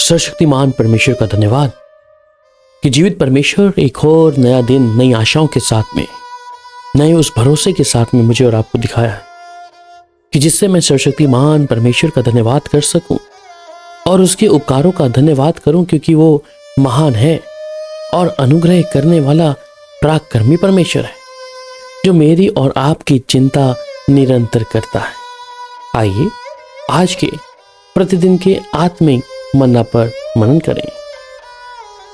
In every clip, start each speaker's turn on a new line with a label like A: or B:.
A: सर्वशक्तिमान परमेश्वर का धन्यवाद कि जीवित परमेश्वर एक और नया दिन नई आशाओं के साथ में, नए उस भरोसे के साथ में मुझे और आपको दिखाया है कि जिससे मैं सर्वशक्तिमान परमेश्वर का धन्यवाद कर सकूं और उसके उपकारों का धन्यवाद करूं, क्योंकि वो महान है और अनुग्रह करने वाला पराक्रमी परमेश्वर है जो मेरी और आपकी चिंता निरंतर करता है। आइए आज के प्रतिदिन के आत्मिक मन्ना पर मनन करें।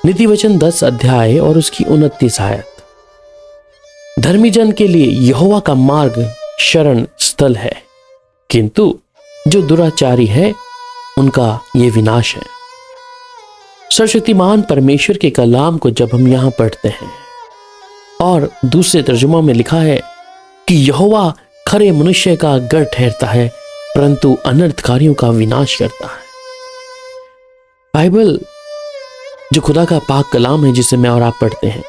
A: नीति वचन 10 अध्याय और उसकी 29 आयत। धर्मी जन के लिए यहोवा का मार्ग शरण स्थल है, किंतु जो दुराचारी है उनका ये विनाश है। सर्वशक्तिमान परमेश्वर के कलाम को जब हम यहां पढ़ते हैं और दूसरे तर्जुमा में लिखा है कि यहोवा खरे मनुष्य का गढ़ ठहरता है परंतु अनर्थकारियों का विनाश करता है। बाइबल जो खुदा का पाक कलाम है जिसे मैं और आप पढ़ते हैं,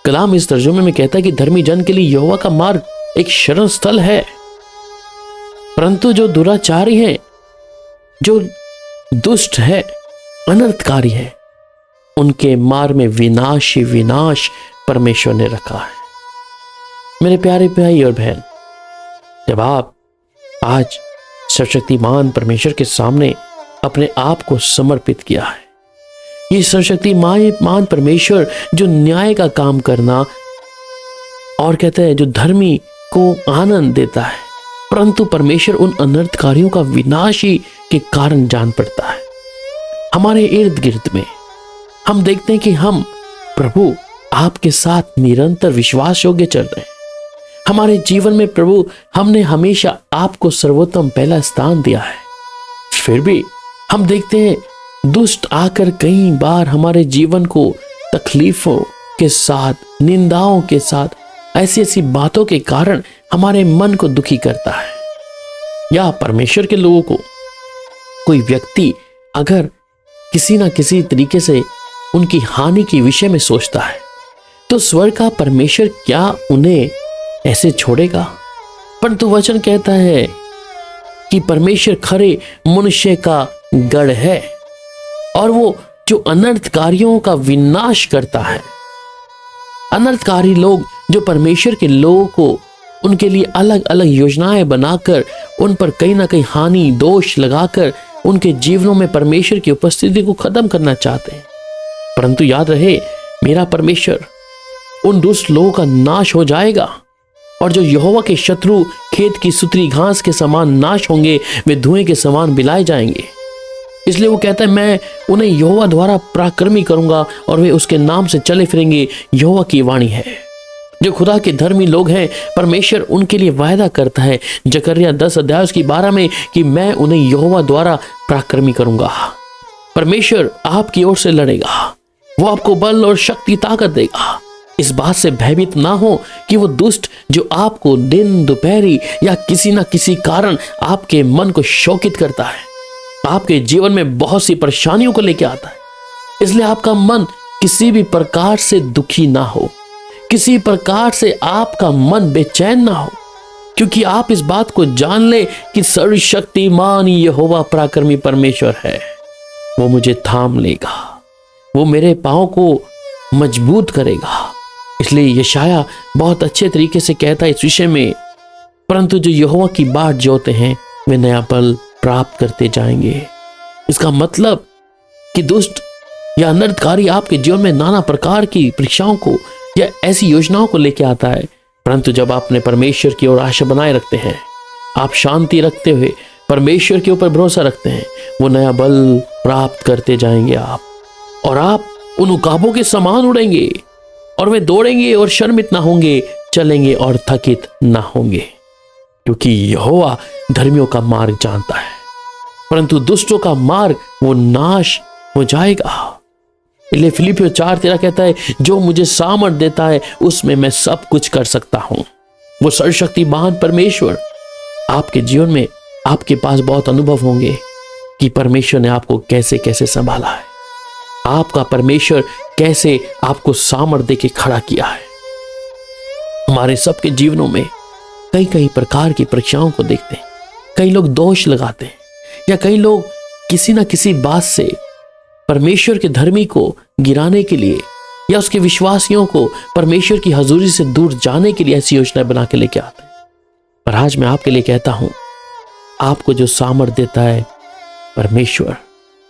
A: कलाम इस तर्जुमे में कहता है कि धर्मी जन के लिए यहोवा का मार्ग एक शरण स्थल है, परंतु जो दुराचारी है, जो दुष्ट है, अनर्थकारी है, उनके मार्ग में विनाश ही विनाश परमेश्वर ने रखा है। मेरे प्यारे भाई और बहन, जब आप आज सर्वशक्तिमान परमेश्वर के सामने अपने आप को समर्पित किया है, ये सर्वशक्तिमान परमेश्वर जो न्याय का काम करना और कहते हैं जो धर्मी को आनंद देता है, परंतु परमेश्वर उन अनर्थकारियों का विनाश ही के कारण जान पड़ता है। हमारे इर्द गिर्द में हम देखते हैं कि हम प्रभु आपके साथ निरंतर विश्वास योग्य चल रहे हैं। हमारे जीवन में प्रभु हमने हमेशा आपको सर्वोत्तम पहला स्थान दिया है, फिर भी हम देखते हैं दुष्ट आकर कई बार हमारे जीवन को तकलीफों के साथ, निंदाओं के साथ, ऐसी ऐसी बातों के कारण हमारे मन को दुखी करता है। या परमेश्वर के लोगों को कोई व्यक्ति अगर किसी ना किसी तरीके से उनकी हानि के विषय में सोचता है तो स्वर्ग का परमेश्वर क्या उन्हें ऐसे छोड़ेगा? परंतु वचन कहता है कि परमेश्वर खरे मनुष्य का गढ़ है और वो जो अनर्थकारियों का विनाश करता है। अनर्थकारी लोग जो परमेश्वर के लोगों को उनके लिए अलग अलग योजनाएं बनाकर उन पर कहीं ना कहीं हानि दोष लगाकर उनके जीवनों में परमेश्वर की उपस्थिति को खत्म करना चाहते हैं, परंतु याद रहे मेरा परमेश्वर उन दुष्ट लोगों का नाश हो जाएगा और जो यहोवा के शत्रु खेत की सुतरी घास के समान नाश होंगे, वे धुएं के समान बिलाए जाएंगे। इसलिए वो कहता है मैं उन्हें यहोवा द्वारा पराक्रमी करूंगा और वे उसके नाम से चले फिरेंगे। यहोवा की वाणी है। जो खुदा के धर्मी लोग हैं, परमेश्वर उनके लिए वायदा करता है जकरिया 10 अध्याय उसकी 12 में कि मैं उन्हें यहोवा द्वारा पराक्रमी करूंगा। परमेश्वर आपकी ओर से लड़ेगा, वो आपको बल और शक्ति ताकत देगा। इस बात से भयभीत ना हो कि वो दुष्ट जो आपको दिन दोपहरी या किसी ना किसी कारण आपके मन को शोकित करता है, आपके जीवन में बहुत सी परेशानियों को लेकर आता है। इसलिए आपका मन किसी भी प्रकार से दुखी ना हो, किसी प्रकार से आपका मन बेचैन ना हो, क्योंकि आप इस बात को जान ले कि सर्वशक्तिमान यहोवा पराक्रमी परमेश्वर है। वो मुझे थाम लेगा, वो मेरे पांव को मजबूत करेगा। इसलिए यशाया बहुत अच्छे तरीके से कहता है इस विषय में, परंतु जो यहोवा की बाट जोते हैं वे नया बल प्राप्त करते जाएंगे। इसका मतलब कि दुष्ट या अनर्थकारी आपके जीवन में नाना प्रकार की परीक्षाओं को या ऐसी योजनाओं को लेकर आता है, परंतु जब आप अपने परमेश्वर की ओर आशा बनाए रखते हैं, आप शांति रखते हुए परमेश्वर के ऊपर भरोसा रखते हैं, वो नया बल प्राप्त करते जाएंगे और आप उन उकाबों के समान उड़ेंगे और वे दौड़ेंगे और शर्मित ना होंगे, चलेंगे और थकित ना होंगे, क्योंकि यहोवा धर्मियों का मार्ग जानता है, परंतु दुष्टों का मार्ग वो नाश हो जाएगा। इसलिए फिलिपियों 4:13 कहता है जो मुझे सामर्थ देता है उसमें मैं सब कुछ कर सकता हूं। वो सर्वशक्तिमान परमेश्वर आपके जीवन में, आपके पास बहुत अनुभव होंगे कि परमेश्वर ने आपको कैसे कैसे संभाला है, आपका परमेश्वर कैसे आपको सामर्थ देके खड़ा किया है। हमारे सबके जीवनों में कई कई प्रकार की परीक्षाओं को देखते हैं, कई लोग दोष लगाते हैं या कई लोग किसी ना किसी बात से परमेश्वर के धर्मी को गिराने के लिए या उसके विश्वासियों को परमेश्वर की हजूरी से दूर जाने के लिए ऐसी योजनाएं बना के लेके आते हैं। पर आज मैं आपके लिए कहता हूं, आपको जो सामर्थ देता है परमेश्वर,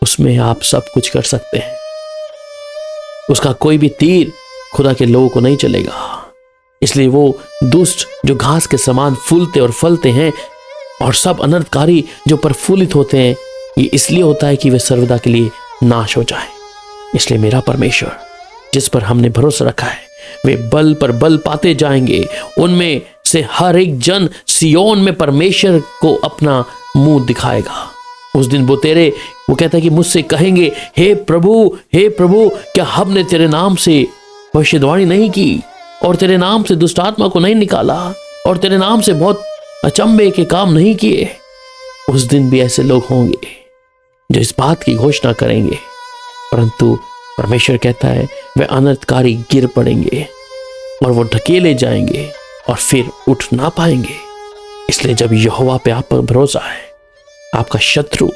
A: उसमें आप सब कुछ कर सकते हैं। उसका कोई भी तीर खुदा के लोगों को नहीं चलेगा। इसलिए वो दुष्ट जो घास के समान फूलते और फलते हैं और सब अनर्थकारी जो प्रफुल्लित होते हैं, ये इसलिए होता है कि वे सर्वदा के लिए नाश हो जाएं। इसलिए मेरा परमेश्वर जिस पर हमने भरोसा रखा है, वे बल पर बल पाते जाएंगे। उनमें से हर एक जन सियोन में परमेश्वर को अपना मुंह दिखाएगा। उस दिन वो कहता है कि मुझसे कहेंगे, हे प्रभु, क्या हमने तेरे नाम से भविष्यवाणी नहीं की और तेरे नाम से दुष्ट आत्मा को नहीं निकाला और तेरे नाम से बहुत अचंभे के काम नहीं किए? उस दिन भी ऐसे लोग होंगे जो इस बात की घोषणा करेंगे, परंतु परमेश्वर कहता है वे अनर्थकारी गिर पड़ेंगे और वो ढकेले जाएंगे और फिर उठ ना पाएंगे। इसलिए जब यहोवा पे आप पर भरोसा है, आपका शत्रु,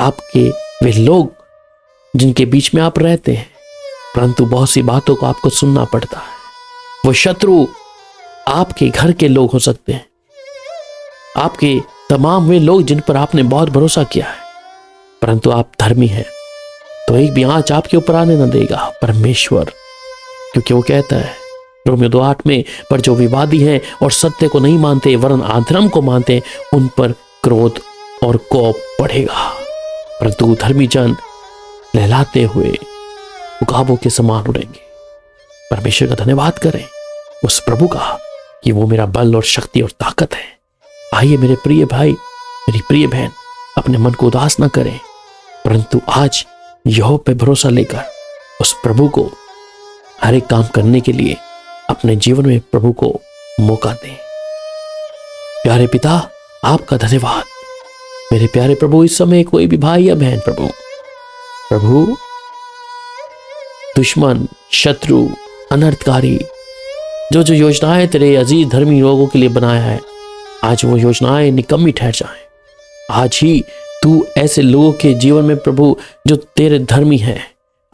A: आपके वे लोग जिनके बीच में आप रहते हैं, परंतु बहुत सी बातों को आपको सुनना पड़ता है, वो शत्रु आपके घर के लोग हो सकते हैं, आपके तमाम वे लोग जिन पर आपने बहुत भरोसा किया है, परंतु आप धर्मी हैं तो एक भी आंच आपके ऊपर आने न देगा परमेश्वर। क्योंकि वो कहता है रोमियो 2:8 में, पर जो विवादी हैं और सत्य को नहीं मानते वरन अधर्म को मानते हैं, उन पर क्रोध और कोप बढ़ेगा, परंतु धर्मी जन लहलाते हुए उकाबों के समान उड़ेंगे। परमेश्वर का धन्यवाद करें उस प्रभु का कि वो मेरा बल और शक्ति और ताकत है। आइए मेरे प्रिय भाई, मेरी प्रिय बहन, अपने मन को उदास ना करें, परंतु आज यहोवा पे भरोसा लेकर उस प्रभु को हर एक काम करने के लिए अपने जीवन में प्रभु को मौका दें। प्यारे पिता, आपका धन्यवाद। मेरे प्यारे प्रभु, इस समय कोई भी भाई या बहन प्रभु दुश्मन, शत्रु, अनर्थकारी जो योजनाएं तेरे अजीज धर्मी लोगों के लिए बनाया है, आज वो योजनाएं निकम्मी ठहर जाएं। आज ही तू ऐसे लोगों के जीवन में प्रभु जो तेरे धर्मी हैं,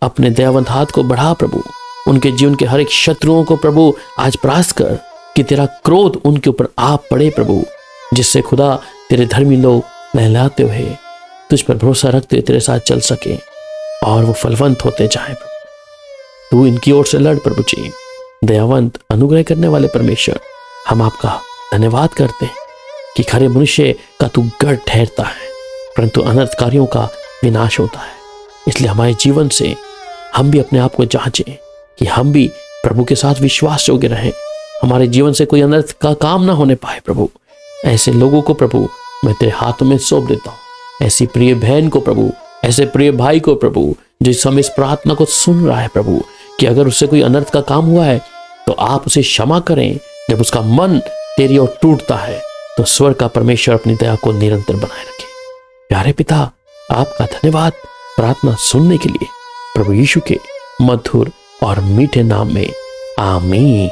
A: अपने दयावंत हाथ को बढ़ा प्रभु, उनके जीवन के हर एक शत्रुओं को प्रभु आज परास्त कर कि तेरा क्रोध उनके ऊपर आ पड़े प्रभु, जिससे खुदा तेरे धर्मी लोग लहलाते हुए तुझ पर भरोसा रखते हुए तेरे साथ चल सके और वो फलवंत होते जाए प्रभु। तू इनकी ओर से लड़ प्रभु जी। दयावंत अनुग्रह करने वाले परमेश्वर, हम आपका धन्यवाद करते हैं कि खरे मनुष्य का तू गढ़ ठहरता है, परंतु अनर्थकारियों का विनाश होता है। इसलिए हमारे जीवन से हम भी अपने आप को जांचें कि हम भी प्रभु के साथ विश्वास योग्य रहें, हमारे जीवन से कोई अनर्थ का काम ना होने पाए प्रभु। ऐसे लोगों को प्रभु मैं तेरे हाथों में सौंप देता हूँ। ऐसी प्रिय बहन को प्रभु, ऐसे प्रिय भाई को प्रभु जो इस समय इस प्रार्थना को सुन रहा है प्रभु, कि अगर उससे कोई अनर्थ का काम हुआ है तो आप उसे क्षमा करें। जब उसका मन तेरी ओर टूटता है तो स्वर्ग का परमेश्वर अपनी दया को निरंतर बनाए रखे। प्यारे पिता, आपका धन्यवाद प्रार्थना सुनने के लिए प्रभु यीशु के मधुर और मीठे नाम में, आमीन।